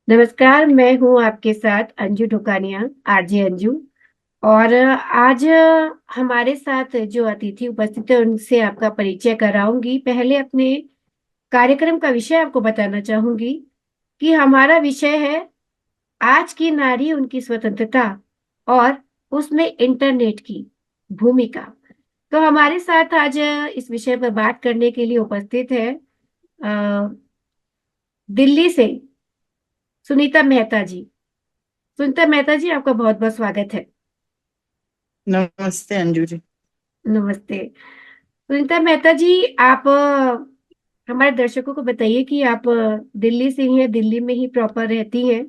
नमस्कार, मैं हूँ आपके साथ अंजू ढुकानिया, आरजे अंजू। और आज हमारे साथ जो अतिथि उपस्थित है उनसे आपका परिचय कराऊंगी। पहले अपने कार्यक्रम का विषय आपको बताना चाहूंगी कि हमारा विषय है आज की नारी, उनकी स्वतंत्रता और उसमें इंटरनेट की भूमिका। तो हमारे साथ आज इस विषय पर बात करने के लिए उपस्थित है दिल्ली से सुनीता मेहता जी। सुनीता मेहता जी, आपका बहुत बहुत स्वागत है। नमस्ते अंजू जी। नमस्ते। सुनीता मेहता जी, आप हमारे दर्शकों को बताइए कि आप दिल्ली से ही हैं, दिल्ली में ही प्रॉपर रहती हैं,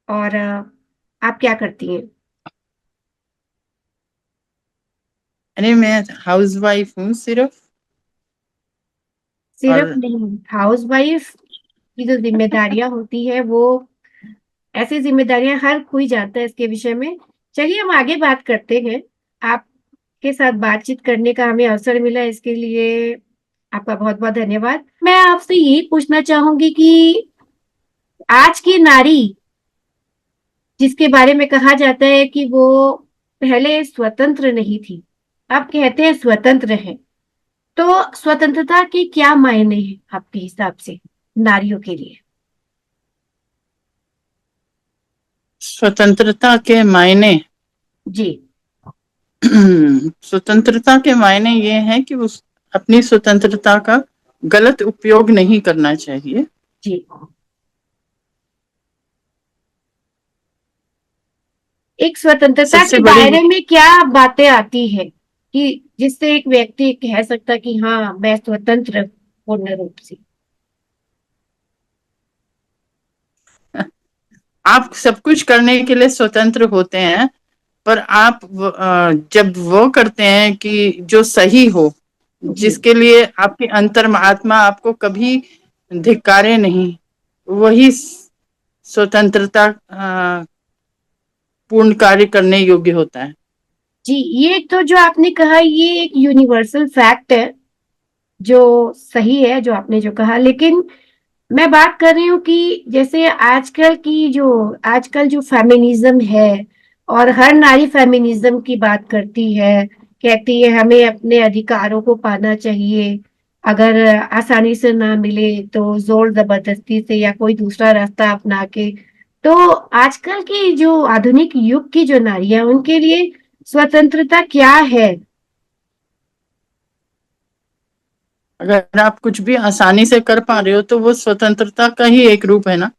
और आप क्या करती हैं? अरे मैं हाउस वाइफ हूँ सिर्फ। सिर्फ और नहीं, हाउस वाइफ की जो जिम्मेदारियां होती है वो, ऐसी जिम्मेदारियां हर कोई जानता है इसके विषय में। चलिए हम आगे बात करते हैं। आपके साथ बातचीत करने का हमें अवसर मिला, इसके लिए आपका बहुत बहुत धन्यवाद। मैं आपसे यही पूछना चाहूंगी कि आज की नारी, जिसके बारे में कहा जाता है कि वो पहले स्वतंत्र नहीं थी, अब कहते हैं स्वतंत्र है, तो स्वतंत्रता के क्या मायने हैं आपके हिसाब से नारियों के लिए? स्वतंत्रता के मायने जी। स्वतंत्रता के मायने ये हैं कि उस अपनी स्वतंत्रता का गलत उपयोग नहीं करना चाहिए। जी। एक स्वतंत्रता के सबसे बड़ी दायरे में क्या बातें आती है कि जिससे एक व्यक्ति कह सकता कि हाँ, मैं स्वतंत्र हूं पूर्ण रूप से? आप सब कुछ करने के लिए स्वतंत्र होते हैं, पर आप जब वो करते हैं कि जो सही हो, जी। जिसके लिए आपकी अंतर्आत्मा आपको कभी धिक्कारे नहीं, वही स्वतंत्रता पूर्ण कार्य करने योग्य होता है। जी, ये तो जो आपने कहा ये एक यूनिवर्सल फैक्ट है, जो सही है जो आपने जो कहा। लेकिन मैं बात कर रही हूँ कि जैसे आजकल जो फेमिनिज्म है, और हर नारी फेमिनिज्म की बात करती है, कहती है हमें अपने अधिकारों को पाना चाहिए, अगर आसानी से ना मिले तो जोर जबरदस्ती से या कोई दूसरा रास्ता अपना के। तो आजकल की जो आधुनिक युग की जो नारियां, उनके लिए स्वतंत्रता क्या है? अगर आप कुछ भी आसानी से कर पा रहे हो तो वो स्वतंत्रता का ही एक रूप है ना।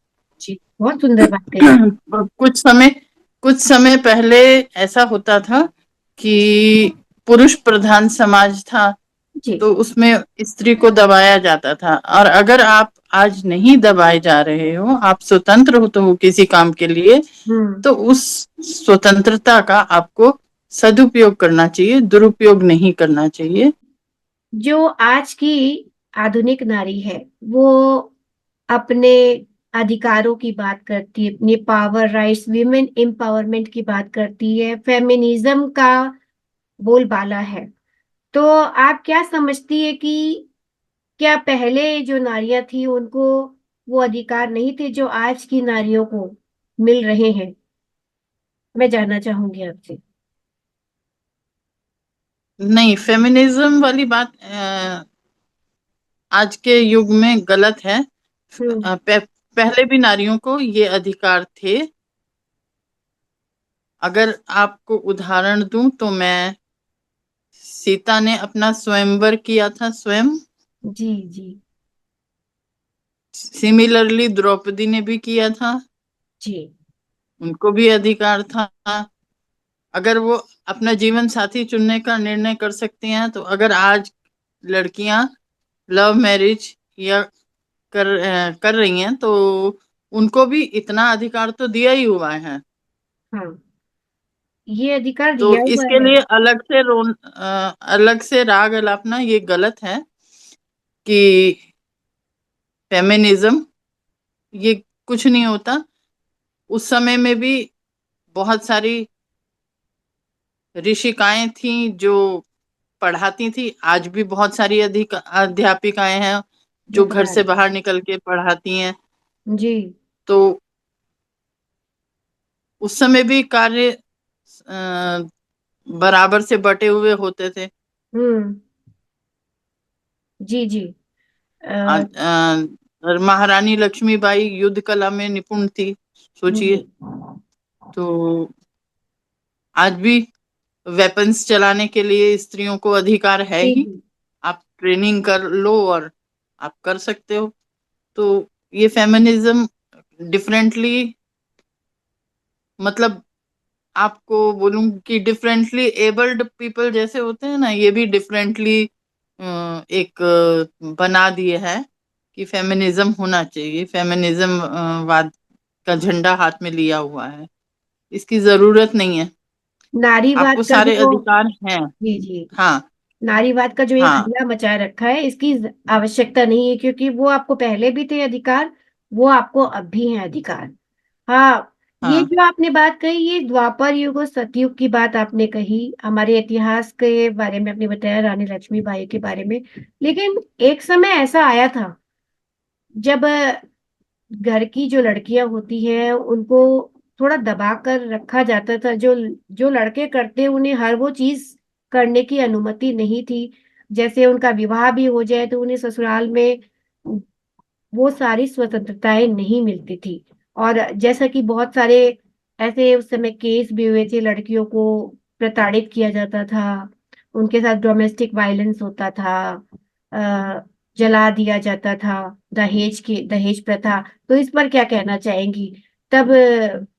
जी, बहुत सुंदर बात कही। कुछ समय पहले ऐसा होता था कि पुरुष प्रधान समाज था, जी। तो उसमें स्त्री को दबाया जाता था। और अगर आप आज नहीं दबाए जा रहे हो, आप स्वतंत्र हो तो किसी काम के लिए, हम्म। तो उस स्वतंत्रता का आपको सदुपयोग करना चाहिए, दुरुपयोग नहीं करना चाहिए। जो आज की आधुनिक नारी है, वो अपने अधिकारों की बात करती है, अपने पावर, राइट्स, विमेन एम्पावरमेंट की बात करती है, फेमिनिज्म का बोलबाला है। तो आप क्या समझती है कि क्या पहले जो नारियां थी उनको वो अधिकार नहीं थे जो आज की नारियों को मिल रहे हैं? मैं जानना चाहूंगी आपसे। नहीं, फेमिनिज्म वाली बात आज के युग में गलत है। हम्म। पहले भी नारियों को ये अधिकार थे। अगर आपको उदाहरण दूं तो मैं, सीता ने अपना स्वयंवर किया था स्वयं। जी। जी। सिमिलरली द्रौपदी ने भी किया था, जी। उनको भी अधिकार था। अगर वो अपना जीवन साथी चुनने का निर्णय कर सकती हैं, तो अगर आज लड़कियां लव मैरिज या कर रही हैं, तो उनको भी इतना अधिकार तो दिया ही हुआ है। हाँ, ये अधिकार तो दिया हुआ इसके है। लिए अलग से राग अलापना ये गलत है कि फेमिनिज्म ये कुछ नहीं होता। उस समय में भी बहुत सारी ऋषिकाएं थीं जो पढ़ाती थी। आज भी बहुत सारी अध्यापिकाएं हैं जो जो घर से पढ़ाती। बाहर निकल के पढ़ाती हैं। जी। तो उस समय भी कार्य अ, बराबर से बटे हुए होते थे। हम्म। जी जी। आज और महारानी लक्ष्मीबाई युद्ध कला में निपुण थी, जी सोचिए। तो आज भी वेपन्स चलाने के लिए स्त्रियों को अधिकार है जी ही। जी। आप ट्रेनिंग कर लो और आप कर सकते हो। तो ये फेमिनिज्म डिफरेंटली, मतलब आपको बोलूं कि डिफरेंटली एबल्ड पीपल जैसे होते हैं ना, ये भी डिफरेंटली एक बना दिए है कि फेमिनिज्म होना चाहिए। फेमिनिज्म वाद का झंडा हाथ में लिया हुआ है, इसकी जरूरत नहीं है। नारीवाद आपको का सारे जो, अधिकार हैं। जी जी, हाँ। नारीवाद का जो ये हाँ। हल्ला मचा रखा है, इसकी आवश्यकता नहीं है, क्योंकि वो आपको पहले भी थे अधिकार, वो आपको अब भी है अधिकार। हाँ। ये हाँ। जो आपने बात कही, ये द्वापर युग और सतयुग की बात आपने कही, हमारे इतिहास के बारे में आपने बताया, रानी लक्ष्मीबाई के बारे में। लेकिन एक समय ऐसा आया था जब घर की जो लड़कियां होती हैं उनको थोड़ा दबा कर रखा जाता था। जो जो लड़के करते उन्हें हर वो चीज करने की अनुमति नहीं थी। जैसे उनका विवाह भी हो जाए तो उन्हें ससुराल में वो सारी स्वतंत्रताएं नहीं मिलती थी। और जैसा कि बहुत सारे ऐसे उस समय केस भी हुए थे, लड़कियों को प्रताड़ित किया जाता था, उनके साथ डोमेस्टिक वायलेंस होता था, जला दिया जाता था, दहेज प्रथा। तो इस पर क्या कहना चाहेंगी? तब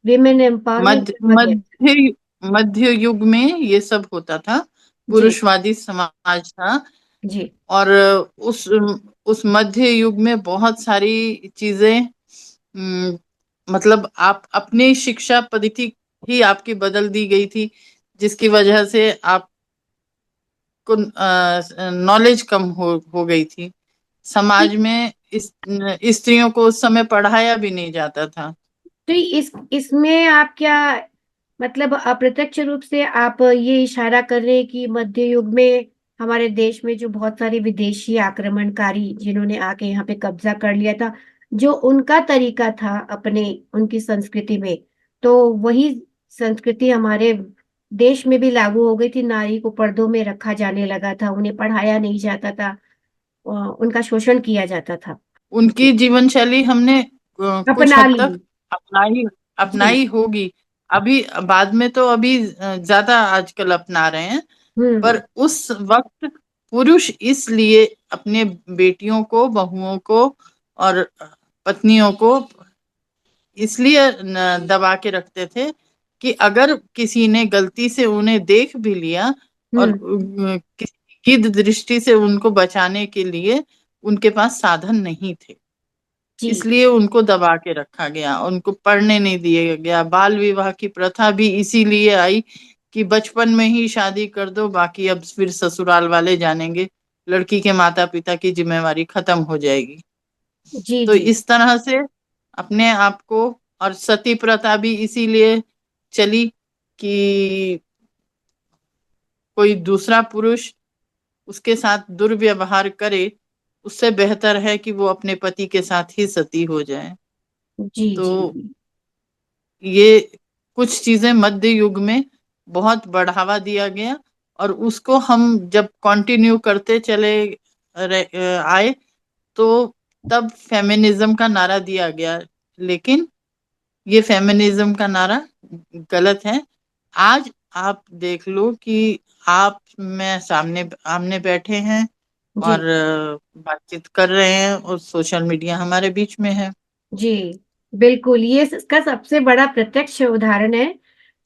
विमेन एम्पावरमेंट मध्य कहा गया था। मध्य मध्य युग में ये सब होता था, जी पुरुषवादी समाज था। जी और उस मध्य युग में बहुत सारी चीजें, हम्म, मतलब आप अपनी शिक्षा पद्धति ही आपकी बदल दी गई थी, जिसकी वजह से आपको नॉलेज कम हो गई थी। समाज में इस स्त्रियों को उस समय पढ़ाया भी नहीं जाता था। तो इसमें आप क्या, मतलब अप्रत्यक्ष रूप से आप ये इशारा कर रहे हैं कि मध्य युग में हमारे देश में जो बहुत सारे विदेशी आक्रमणकारी जिन्होंने आके यहाँ पे कब्जा कर लिया था, जो उनका तरीका था अपने, उनकी संस्कृति में, तो वही संस्कृति हमारे देश में भी लागू हो गई थी। नारी को पर्दों में रखा जाने लगा था, उन्हें पढ़ाया नहीं जाता था, उनका शोषण किया जाता था। उनकी जीवन शैली हमने कुछ अपना हद ली। तक अपनाई जी। अपनाई होगी। अभी बाद में तो अभी ज्यादा आजकल अपना रहे हैं। पर हम्म। उस वक्त पुरुष इसलिए अपने बेटियों को, बहुओं को और पत्नियों को इसलिए दबा के रखते थे कि अगर किसी ने गलती से उन्हें देख भी लिया और हम्म। किसी की दृष्टि से उनको बचाने के लिए उनके पास साधन नहीं थे। जी इसलिए उनको दबा के रखा गया, उनको पढ़ने नहीं दिया गया। बाल विवाह की प्रथा भी इसीलिए आई कि बचपन में ही शादी कर दो, बाकी अब फिर ससुराल वाले जानेंगे, लड़की के माता पिता की जिम्मेवारी खत्म हो जाएगी। जी तो जी इस तरह से अपने आप को, और सती प्रथा भी इसीलिए चली कि कोई दूसरा पुरुष उसके साथ दुर्व्यवहार करे, उससे बेहतर है कि वो अपने पति के साथ ही सती हो जाए। जी तो जी ये कुछ चीजें मध्य युग में बहुत बढ़ावा दिया गया, और उसको हम जब कंटिन्यू करते चले आए, तो तब फेमिनिज्म का नारा दिया गया। लेकिन ये फेमिनिज्म का नारा गलत है। आज आप देख लो कि आप मैं सामने आमने बैठे हैं जी और बातचीत कर रहे हैं, और सोशल मीडिया हमारे बीच में है। जी। बिल्कुल, ये इसका सबसे बड़ा प्रत्यक्ष उदाहरण है।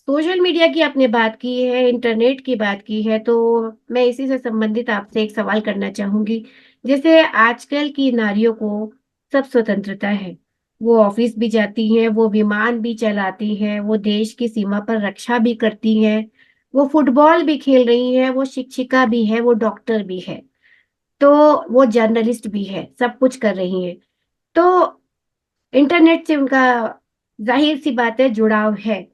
सोशल मीडिया की आपने बात की है, इंटरनेट की बात की है, तो मैं इसी से संबंधित आपसे एक सवाल करना चाहूंगी। जैसे आजकल की नारियों को सब स्वतंत्रता है, वो ऑफिस भी जाती हैं, वो विमान भी चलाती हैं, वो देश की सीमा पर रक्षा भी करती हैं, वो फुटबॉल भी खेल रही हैं, वो शिक्षिका भी है, वो डॉक्टर भी है, तो वो जर्नलिस्ट भी है, सब कुछ कर रही हैं। तो इंटरनेट से उनका जाहिर सी बात है जुड़ाव है,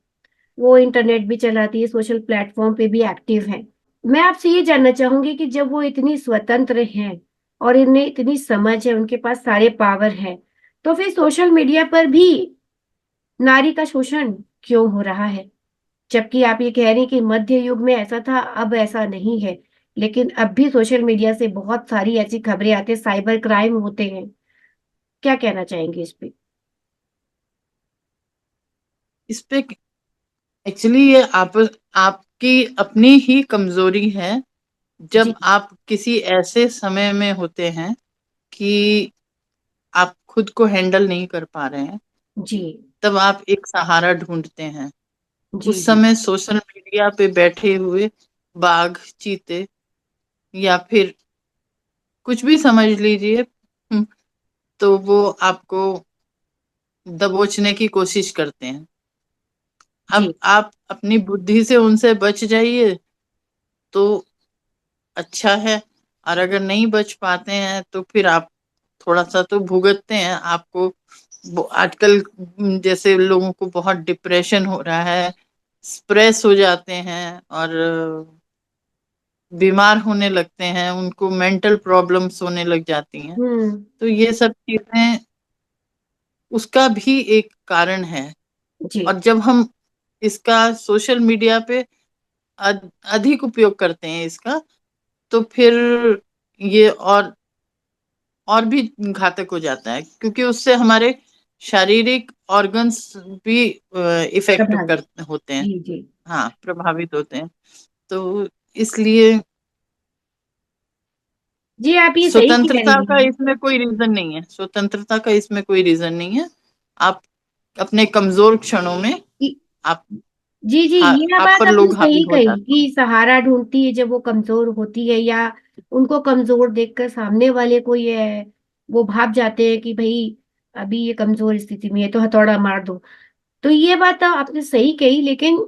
वो इंटरनेट भी चलाती है, सोशल प्लेटफॉर्म पे भी एक्टिव है। मैं आपसे ये जानना चाहूंगी कि जब वो इतनी स्वतंत्र हैं और इन्हें इतनी समझ है, उनके पास सारे पावर हैं, तो फिर सोशल मीडिया पर भी नारी का शोषण क्यों हो रहा है? जबकि आप ये कह रही हैं कि मध्य युग में ऐसा था, अब ऐसा नहीं है। लेकिन अब भी सोशल मीडिया से बहुत सारी ऐसी खबरें आती है, साइबर क्राइम होते हैं। क्या कहना चाहेंगे इस पे? इस पे एक्चुअली ये आपकी अपनी ही कमजोरी है। जी। जब आप किसी ऐसे समय में होते हैं कि आप खुद को हैंडल नहीं कर पा रहे हैं, जी। तब आप एक सहारा ढूंढते हैं। जी। उस जी। समय सोशल मीडिया पे बैठे हुए बाघ, चीते या फिर कुछ भी समझ लीजिए, तो वो आपको दबोचने की कोशिश करते हैं। अब जी। आप अपनी बुद्धि से उनसे बच जाइए तो अच्छा है, और अगर नहीं बच पाते हैं तो फिर आप थोड़ा सा तो भुगतते हैं आपको। आजकल जैसे लोगों को बहुत डिप्रेशन हो रहा है, स्ट्रेस हो जाते हैं और बीमार होने लगते हैं, उनको मेंटल प्रॉब्लम्स होने लग जाती हैं। हम्म। तो ये सब चीजें उसका भी एक कारण है। जी। और जब हम इसका सोशल मीडिया पे अधिक उपयोग करते हैं इसका, तो फिर ये और भी घातक हो जाता है, क्योंकि उससे हमारे शारीरिक ऑर्गन्स भी इफेक्ट प्रभावित। कर होते हैं। जी। जी। हाँ, प्रभावित होते हैं। तो इसलिए जी, आप ये सही कह स्वतंत्रता रही का हैं। इसमें कोई रीजन नहीं है, स्वतंत्रता का इसमें कोई रीजन नहीं है। आप अपने कमजोर क्षणों में आप जी। जी, ये आप बात पर आपने लोग हावी सही हो कही जाते हैं। कि सहारा ढूंढती है जब वो कमजोर होती है, या उनको कमजोर देखकर सामने वाले को ये वो भाप जाते हैं कि भाई अभी ये कमजोर स्थिति में है तो हथौड़ा मार दो। तो ये बात तो आपने सही कही, लेकिन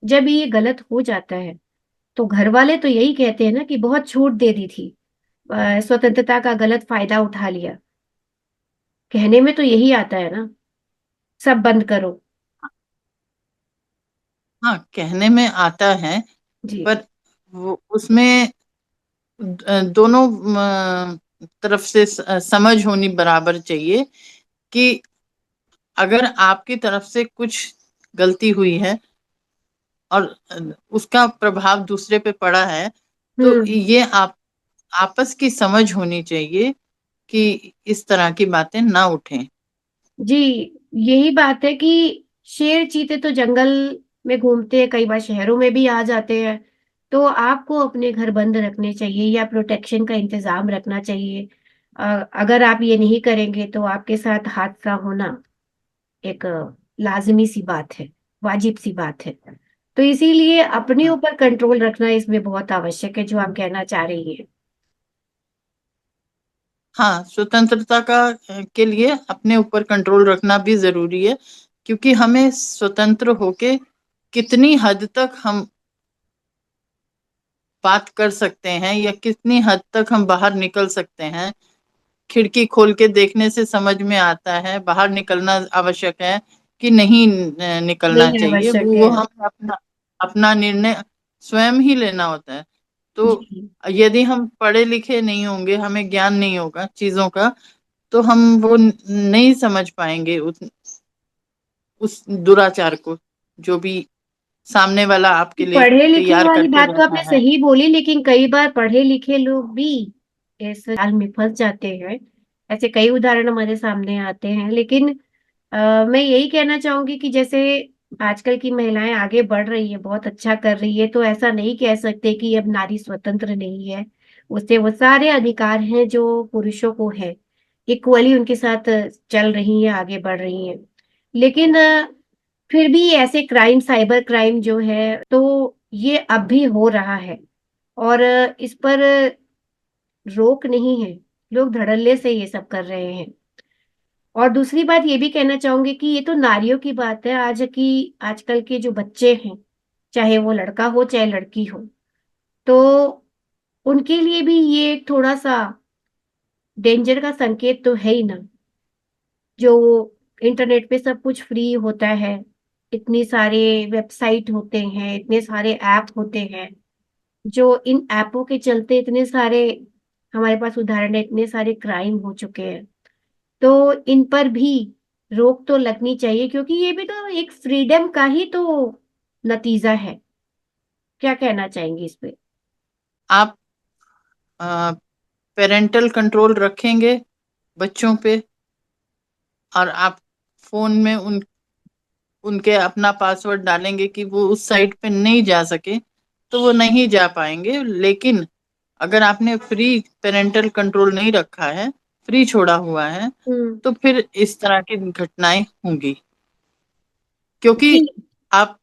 जब ये गलत हो जाता है तो घर वाले तो यही कहते हैं ना कि बहुत छूट दे दी थी, स्वतंत्रता का गलत फायदा उठा लिया। कहने में तो यही आता है ना, सब बंद करो। हाँ, कहने में आता है, जी। पर वो उसमें दोनों तरफ से समझ होनी बराबर चाहिए कि अगर आपकी तरफ से कुछ गलती हुई है और उसका प्रभाव दूसरे पे पड़ा है, तो हम्म। ये आप आपस की समझ होनी चाहिए कि इस तरह की बातें ना उठें। जी, यही बात है कि शेर चीते तो जंगल में घूमते हैं, कई बार शहरों में भी आ जाते हैं। तो आपको अपने घर बंद रखने चाहिए या प्रोटेक्शन का इंतजाम रखना चाहिए। अगर आप ये नहीं करेंगे तो आपके साथ हादसा होना एक लाजिमी सी बात है, वाजिब सी बात है। तो इसीलिए अपने हाँ, ऊपर कंट्रोल रखना इसमें बहुत आवश्यक है, जो आप कहना चाह रही हैं। हाँ, स्वतंत्रता का के लिए अपने ऊपर कंट्रोल रखना भी जरूरी है, क्योंकि हमें स्वतंत्र होके कितनी हद तक हम बात कर सकते हैं या कितनी हद तक हम बाहर निकल सकते हैं, खिड़की खोल के देखने से समझ में आता है। बाहर निकलना आवश्यक है कि नहीं निकलना नहीं चाहिए, आवश्यक वो है। हम अपना अपना निर्णय स्वयं ही लेना होता है। तो जी। यदि हम पढ़े लिखे नहीं होंगे, हमें ज्ञान नहीं होगा चीजों का, तो हम वो नहीं समझ पाएंगे उस दुराचार को, जो भी सामने वाला आपके लिए पढ़े लिखे तैयार वाली करके बात तो बैठा आपने है। सही बोली, लेकिन कई बार पढ़े लिखे लोग भी इस जाल में फंस जाते हैं। ऐसे कई उदाहरण हमारे सामने आते हैं। लेकिन मैं यही कहना चाहूंगी कि जैसे आजकल की महिलाएं आगे बढ़ रही है, बहुत अच्छा कर रही है, तो ऐसा नहीं कह सकते कि अब नारी स्वतंत्र नहीं है। उससे वो सारे अधिकार हैं जो पुरुषों को है, इक्वली उनके साथ चल रही हैं, आगे बढ़ रही हैं। लेकिन फिर भी ऐसे क्राइम, साइबर क्राइम जो है, तो ये अब भी हो रहा है। और इस पर रोक नहीं है, लोग धड़ल्ले से ये सब कर रहे हैं। और दूसरी बात ये भी कहना चाहूंगी कि ये तो नारियों की बात है, आजकल के जो बच्चे हैं, चाहे वो लड़का हो चाहे लड़की हो, तो उनके लिए भी ये थोड़ा सा डेंजर का संकेत तो है ही ना। जो इंटरनेट पे सब कुछ फ्री होता है, इतनी सारे वेबसाइट होते हैं, इतने सारे ऐप होते हैं, जो इन ऐपों के चलते इतने सारे हमारे पास उदाहरण है, इतने सारे क्राइम हो चुके हैं। तो इन पर भी रोक तो लगनी चाहिए, क्योंकि ये भी तो एक फ्रीडम का ही तो नतीजा है। क्या कहना चाहेंगे इस पे? आप पेरेंटल कंट्रोल रखेंगे बच्चों पे, और आप फोन में उनके अपना पासवर्ड डालेंगे कि वो उस साइट पे नहीं जा सके, तो वो नहीं जा पाएंगे। लेकिन अगर आपने फ्री पेरेंटल कंट्रोल नहीं रखा है, फ्री छोड़ा हुआ है, हम्म। तो फिर इस तरह की घटनाएं होंगी। क्योंकि जी। आप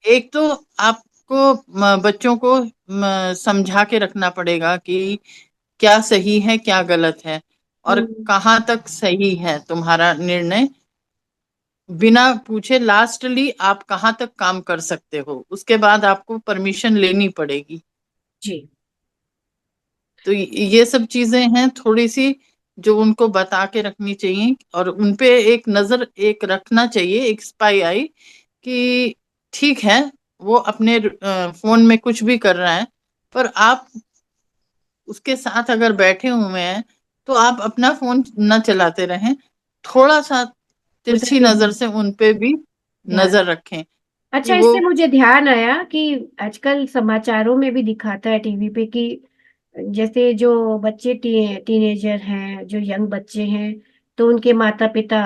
एक तो आपको बच्चों को समझा के रखना पड़ेगा कि क्या सही है क्या गलत है, और हम्म। कहाँ तक सही है तुम्हारा निर्णय। बिना पूछे लास्टली आप कहाँ तक काम कर सकते हो, उसके बाद आपको परमिशन लेनी पड़ेगी। जी। तो ये सब चीजें हैं थोड़ी सी, जो उनको बता के रखनी चाहिए, और उनपे एक नजर एक रखना चाहिए, एक स्पाई आई, कि ठीक है वो अपने फोन में कुछ भी कर रहा है, पर आप उसके साथ अगर बैठे हुए हैं तो आप अपना फोन न चलाते रहें। थोड़ा सा उधर तिरछी पे नजर से उन पे भी ध्यान। नजर रखें कि अच्छा, वो। इससे मुझे ध्यान आया कि आजकल समाचारों में भी दिखाता है टीवी पे कि जैसे जो बच्चे टीनेजर हैं, जो यंग बच्चे हैं, तो उनके माता पिता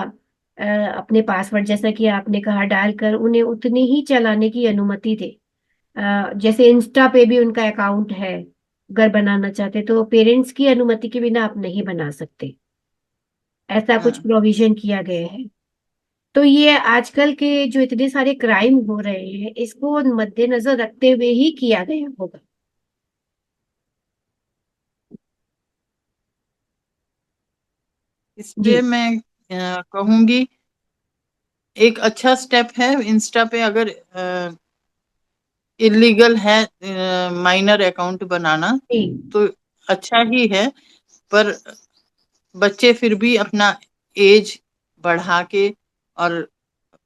अपने पासवर्ड, जैसा कि आपने कहा, डालकर उन्हें उतनी ही चलाने की अनुमति दे। जैसे इंस्टा पे भी उनका अकाउंट है, अगर बनाना चाहते तो पेरेंट्स की अनुमति के बिना आप नहीं बना सकते। ऐसा कुछ हाँ, प्रोविजन किया गया है। तो ये आजकल के जो इतने सारे क्राइम हो रहे हैं, इसको मद्देनजर रखते हुए ही किया गया होगा। इस जी। पे मैं कहूंगी एक अच्छा स्टेप है इंस्टा पे, अगर इलीगल है माइनर अकाउंट बनाना, जी। तो अच्छा ही है। पर बच्चे फिर भी अपना एज बढ़ा के और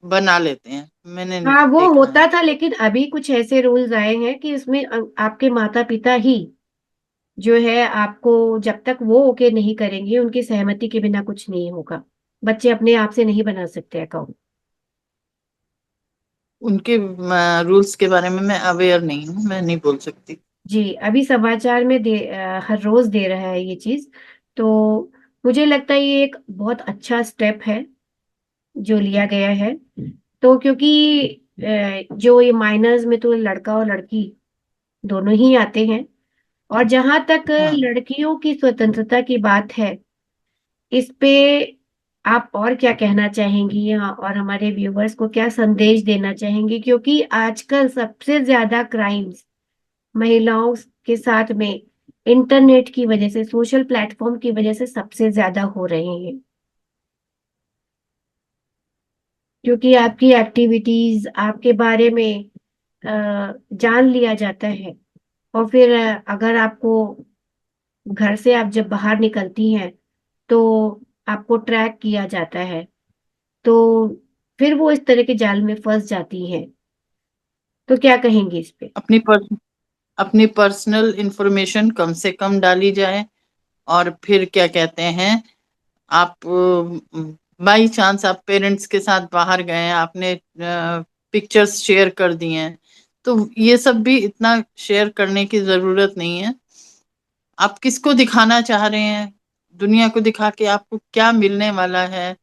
बना लेते हैं, मैंने हाँ, वो देखा होता है। था, लेकिन अभी कुछ ऐसे रूल्स आए हैं कि इसमें आपके माता पिता ही जो है, आपको जब तक वो ओके नहीं करेंगे, उनकी सहमति के बिना कुछ नहीं होगा। बच्चे अपने आप से नहीं बना सकते अकाउंट। उनके रूल्स के बारे में मैं अवेयर नहीं हूँ, मैं नहीं बोल सकती। जी, अभी समाचार में हर रोज दे रहा है ये चीज। तो मुझे लगता है ये एक बहुत अच्छा स्टेप है जो लिया गया है। तो क्योंकि जो ये माइनर्स में तो लड़का और लड़की दोनों ही आते हैं, और जहां तक हाँ, लड़कियों की स्वतंत्रता की बात है, इस पे आप और क्या कहना चाहेंगी, और हमारे व्यूवर्स को क्या संदेश देना चाहेंगी? क्योंकि आजकल सबसे ज्यादा क्राइम्स महिलाओं के साथ में इंटरनेट की वजह से, सोशल प्लेटफॉर्म की वजह से सबसे ज्यादा हो रहे हैं। क्योंकि आपकी एक्टिविटीज, आपके बारे में जान लिया जाता है, और फिर अगर आपको घर से आप जब बाहर निकलती हैं तो आपको ट्रैक किया जाता है, तो फिर वो इस तरह के जाल में फंस जाती हैं। तो क्या कहेंगे इस पे? अपनी अपनी पर्सनल इंफॉर्मेशन कम से कम डाली जाए। और फिर क्या कहते हैं, आप बाई चांस आप पेरेंट्स के साथ बाहर गए हैं, आपने पिक्चर्स शेयर कर दिए हैं, तो ये सब भी इतना शेयर करने की जरूरत नहीं है। आप किसको दिखाना चाह रहे हैं, दुनिया को दिखा के आपको क्या मिलने वाला है,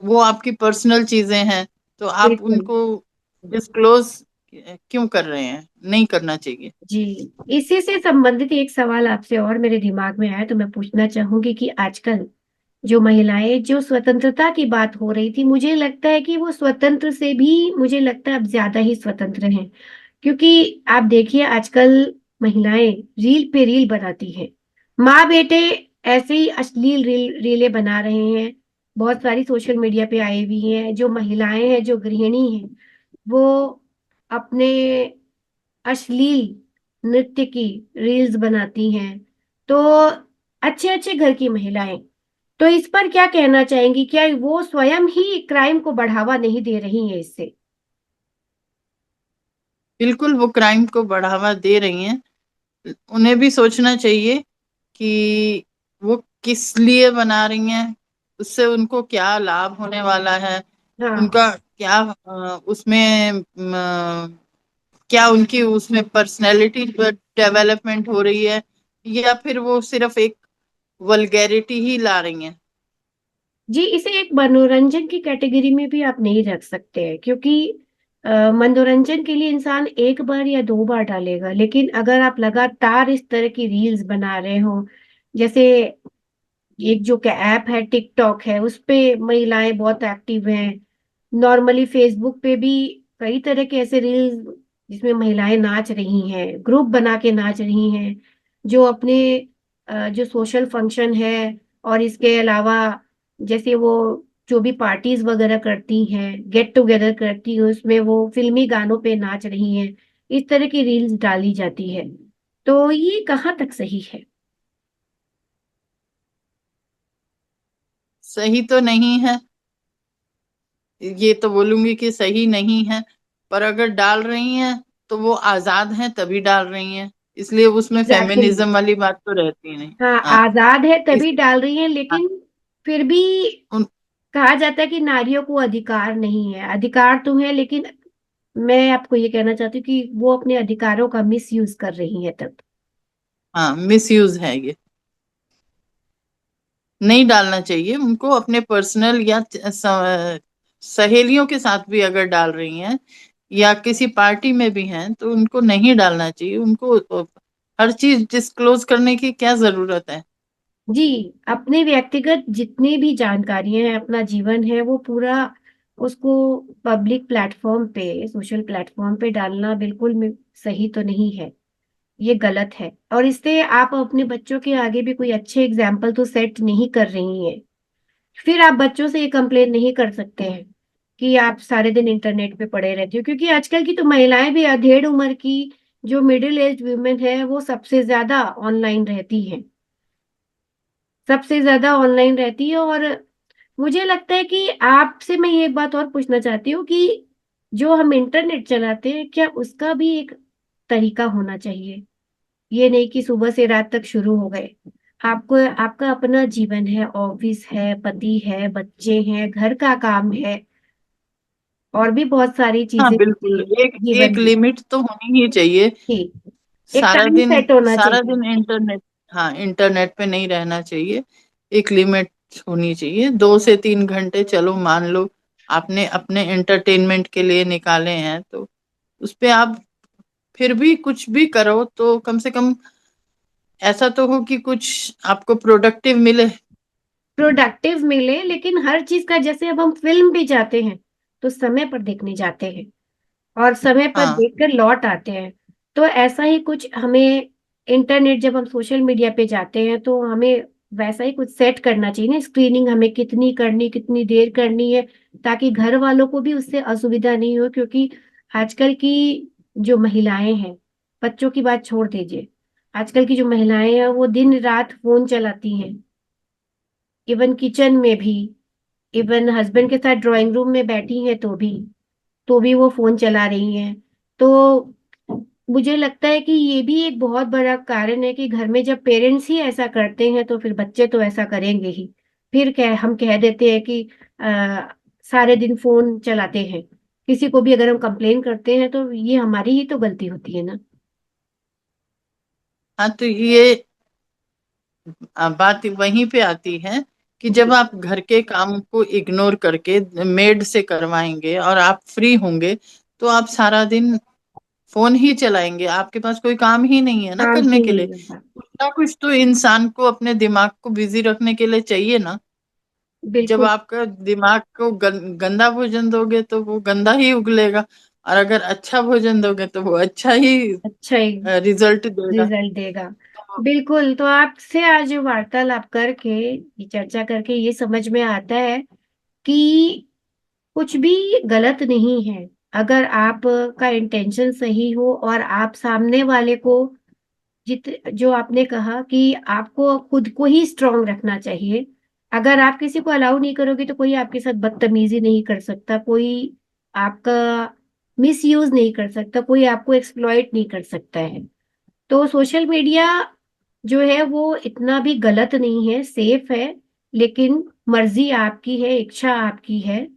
वो आपकी पर्सनल चीजें हैं। तो आप बिल्कुल। उनको डिस्क्लोज क्यों कर रहे हैं, नहीं करना चाहिए। जी। इसी से संबंधित एक सवाल आपसे और मेरे दिमाग में आया, तो मैं पूछना चाहूंगी कि आजकल जो महिलाएं, जो स्वतंत्रता की बात हो रही थी, मुझे लगता है कि वो स्वतंत्र से भी, मुझे लगता है अब ज्यादा ही स्वतंत्र हैं। क्योंकि आप देखिए आजकल महिलाएं रील पे रील बनाती हैं। माँ बेटे ऐसे ही अश्लील रीलें बना रहे हैं। बहुत सारी सोशल मीडिया पे आई हुई हैं, जो महिलाएं हैं, जो गृहिणी हैं, वो अपने अश्लील नृत्य की रील्स बनाती हैं। तो अच्छे अच्छे घर की महिलाएं, तो इस पर क्या कहना चाहेंगी? क्या वो स्वयं ही क्राइम को बढ़ावा नहीं दे रही हैं इससे? बिल्कुल वो क्राइम को बढ़ावा दे रही हैं। उन्हें भी सोचना चाहिए कि वो किस लिए बना रही हैं, उससे उनको क्या लाभ होने वाला है, हाँ उनका क्या उसमें क्या उनकी उसमें पर्सनैलिटी डेवलपमेंट हो रही है, या फिर वो सिर्फ एक वल्गैरिटी ही ला रही हैं। जी, इसे एक मनोरंजन की कैटेगरी में भी आप नहीं रख सकते हैं, क्योंकि मनोरंजन के लिए इंसान एक बार या दो बार डालेगा, लेकिन अगर आप लगातार इस तरह की रील्स बना रहे हो, जैसे एक जो ऐप है टिकटॉक है, उस पे महिलाएं बहुत एक्टिव हैं। नॉर्मली फेसबुक पे भी कई तरह के ऐसे रील्स जिसमें महिलाएं नाच रही हैं, ग्रुप बना के नाच रही हैं, जो अपने जो सोशल फंक्शन है और इसके अलावा जैसे वो जो भी पार्टीज वगैरह करती हैं, गेट टुगेदर करती हैं, उसमें वो फिल्मी गानों पे नाच रही हैं, इस तरह की रील्स डाली जाती है। तो ये कहाँ तक सही है? सही तो नहीं है, ये तो बोलूंगी कि सही नहीं है। पर अगर डाल रही हैं तो वो आजाद हैं तभी डाल रही हैं, इसलिए उसमें एग्जैक्टली। फेमिनिज्म वाली बात तो रहती नहीं। हाँ, हाँ। आजाद है इस तभी डाल रही है, हाँ, लेकिन फिर भी उन, कहा जाता है कि नारियों को अधिकार नहीं है। अधिकार तो है, लेकिन मैं आपको ये कहना चाहती हूँ कि वो अपने अधिकारों का मिस यूज कर रही है तब। हाँ, मिस यूज है ये, नहीं डालना चाहिए उनको। अपने पर्सनल या सहेलियों के साथ भी अगर डाल रही हैं या किसी पार्टी में भी हैं तो उनको नहीं डालना चाहिए। उनको हर चीज डिस्क्लोज करने की क्या जरूरत है। जी, अपने व्यक्तिगत जितनी भी जानकारियां हैं, अपना जीवन है, वो पूरा उसको पब्लिक प्लेटफॉर्म पे, सोशल प्लेटफॉर्म पे डालना बिल्कुल सही तो नहीं है। ये गलत है, और इससे आप अपने बच्चों के आगे भी कोई अच्छे एग्जाम्पल तो सेट नहीं कर रही हैं। फिर आप बच्चों से ये कंप्लेन नहीं कर सकते हैं कि आप सारे दिन इंटरनेट पे पड़े रहते हो, क्योंकि आजकल की तो महिलाएं भी अधेड़ उम्र की, जो मिडिल एज वुमेन है, वो सबसे ज्यादा ऑनलाइन रहती हैं, सबसे ज्यादा ऑनलाइन रहती है। और मुझे लगता है कि आपसे मैं ये एक बात और पूछना चाहती हूँ कि जो हम इंटरनेट चलाते हैं, क्या उसका भी एक तरीका होना चाहिए? ये नहीं कि सुबह से रात तक शुरू हो गए। आपको आपका अपना जीवन है, ऑफिस है, पति है, बच्चे हैं, घर का काम है, और भी बहुत सारी हाँ चीजें होती बिल्कुल, है एक जीवन एक में। लिमिट तो होनी ही चाहिए। जी, एक सारा टाइम दिन सेट होना सारा चाहिए। दिन इंटरनेट, हाँ, इंटरनेट पे नहीं रहना चाहिए। एक लिमिट होनी चाहिए, 2 से 3 घंटे चलो मान लो आपने अपने एंटरटेनमेंट के लिए निकाले हैं, तो उस पे आप फिर भी कुछ भी करो तो कम से कम ऐसा तो हो कि कुछ आपको प्रोडक्टिव मिले। प्रोडक्टिव मिले, लेकिन हर चीज का, जैसे अब हम फिल्म भी जाते हैं तो समय पर देखने जाते हैं और समय पर हाँ देखकर लौट आते हैं। तो ऐसा ही कुछ हमें इंटरनेट, जब हम सोशल मीडिया पे जाते हैं तो हमें वैसा ही कुछ सेट करना चाहिए ना, स्क्रीनिंग हमें कितनी करनी, कितनी देर करनी है, ताकि घर वालों को भी उससे असुविधा नहीं हो। क्योंकि आजकल की जो महिलाएं हैं, बच्चों की बात छोड़ दीजिए, आजकल की जो महिलाएं हैं वो दिन रात फोन चलाती हैं, इवन किचन में भी, इवन हस्बैंड के साथ ड्राइंग रूम में बैठी हैं तो भी वो फोन चला रही हैं। तो मुझे लगता है कि ये भी एक बहुत बड़ा कारण है कि घर में जब पेरेंट्स ही ऐसा करते हैं तो फिर बच्चे तो ऐसा करेंगे ही। फिर क्या हम कह देते हैं कि सारे दिन फोन चलाते हैं, किसी को भी अगर हम कंप्लेन करते हैं तो ये हमारी ही तो गलती होती है ना। हाँ, तो ये बात वहीं पे आती है कि जब जी, आप घर के काम को इग्नोर करके मेड से करवाएंगे और आप फ्री होंगे, तो आप सारा दिन फोन ही चलाएंगे, आपके पास कोई काम ही नहीं है ना काम करने ही के लिए। नहीं होता। कुछ ना कुछ तो इंसान को अपने दिमाग को बिजी रखने के लिए चाहिए ना। जब बिल्कुल। आपका दिमाग को गंदा भोजन दोगे तो वो गंदा ही उगलेगा, और अगर अच्छा भोजन दोगे तो वो अच्छा ही अच्छा ही रिजल्ट देगा। रिजल्ट देगा। तो बिल्कुल। तो आपसे आज वार्तालाप करके, ये चर्चा करके, ये समझ में आता है कि कुछ भी गलत नहीं है। अगर आप का इंटेंशन सही हो और आप सामने वाले को, जित जो आपने कहा कि आपको खुद को ही स्ट्रांग रखना चाहिए। अगर आप किसी को अलाउ नहीं करोगे तो कोई आपके साथ बदतमीजी नहीं कर सकता, कोई आपका मिस यूज नहीं कर सकता, कोई आपको एक्सप्लॉइट नहीं कर सकता है। तो सोशल मीडिया जो है वो इतना भी गलत नहीं है, सेफ है। लेकिन मर्जी आपकी है, इच्छा आपकी है,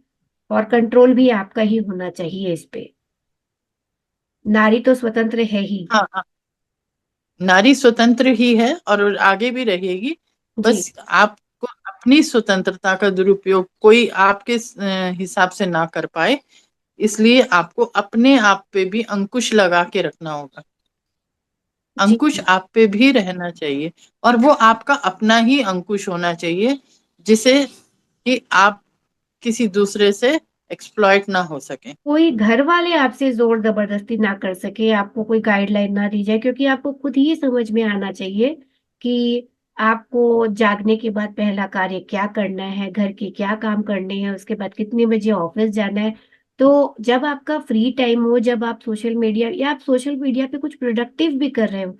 और कंट्रोल भी आपका ही होना चाहिए इस पे। नारी तो स्वतंत्र है ही। हाँ हाँ, नारी स्वतंत्र ही है और आगे भी रहेगी। जी। बस आपको अपनी स्वतंत्रता का दुरुपयोग कोई आपके हिसाब से ना कर पाए, इसलिए आपको अपने आप पे भी अंकुश लगा के रखना होगा। जी। अंकुश आप पे भी रहना चाहिए, और वो आपका अपना ही अंकुश होना चाहिए, जिसे कि आप किसी दूसरे से एक्सप्लॉइट ना हो सके। कोई घर वाले आपसे जोर जबरदस्ती ना कर सके, आपको कोई गाइडलाइन ना दी जाए, क्योंकि आपको खुद ही समझ में आना चाहिए कि आपको जागने के बाद पहला कार्य क्या करना है, घर के क्या काम करने हैं, उसके बाद कितने बजे ऑफिस जाना है। तो जब आपका फ्री टाइम हो, जब आप सोशल मीडिया या आप सोशल मीडिया पे कुछ प्रोडक्टिव भी कर रहे हो,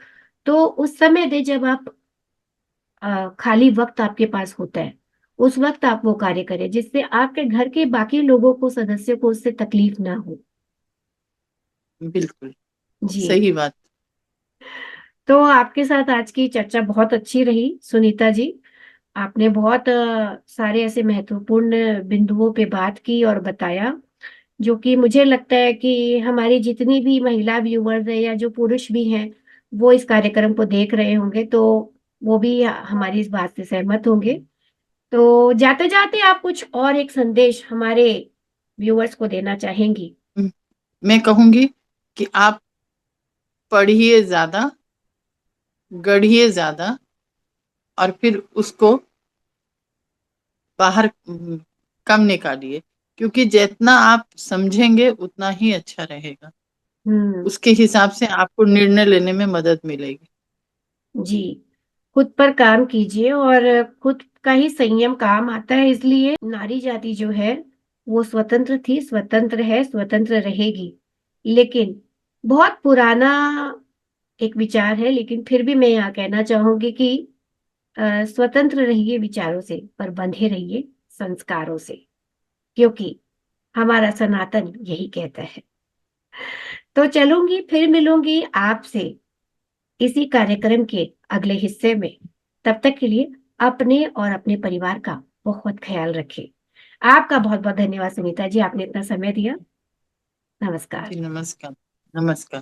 तो उस समय दे जब आप खाली वक्त आपके पास होता है, उस वक्त आप वो कार्य करें जिससे आपके घर के बाकी लोगों को, सदस्यों को उससे तकलीफ ना हो। बिल्कुल जी। सही बात। तो आपके साथ आज की चर्चा बहुत अच्छी रही सुनीता जी। आपने बहुत सारे ऐसे महत्वपूर्ण बिंदुओं पे बात की और बताया, जो कि मुझे लगता है कि हमारी जितनी भी महिला व्यूअर्स है या जो पुरुष भी हैं, वो इस कार्यक्रम को देख रहे होंगे, तो वो भी हमारी इस बात से सहमत होंगे। तो जाते जाते आप कुछ और एक संदेश हमारे व्यूअर्स को देना चाहेंगी? मैं कहूंगी कि आप पढ़िए ज्यादा, गढ़िए ज्यादा, और फिर उसको बाहर कम निकालिए, क्योंकि जितना आप समझेंगे उतना ही अच्छा रहेगा। हम्म। उसके हिसाब से आपको निर्णय लेने में मदद मिलेगी। जी। खुद पर काम कीजिए, और खुद का ही संयम काम आता है, इसलिए नारी जाति जो है वो स्वतंत्र थी, स्वतंत्र है, स्वतंत्र रहेगी। लेकिन बहुत पुराना एक विचार है, लेकिन फिर भी मैं यहाँ कहना चाहूंगी कि स्वतंत्र रहिए विचारों से, पर बंधे रहिए संस्कारों से, क्योंकि हमारा सनातन यही कहता है। तो चलूंगी, फिर मिलूंगी आपसे इसी कार्यक्रम के अगले हिस्से में। तब तक के लिए अपने और अपने परिवार का बहुत ख्याल रखें। आपका बहुत बहुत धन्यवाद सुनीता जी, आपने इतना समय दिया। नमस्कार। जी नमस्कार। नमस्कार।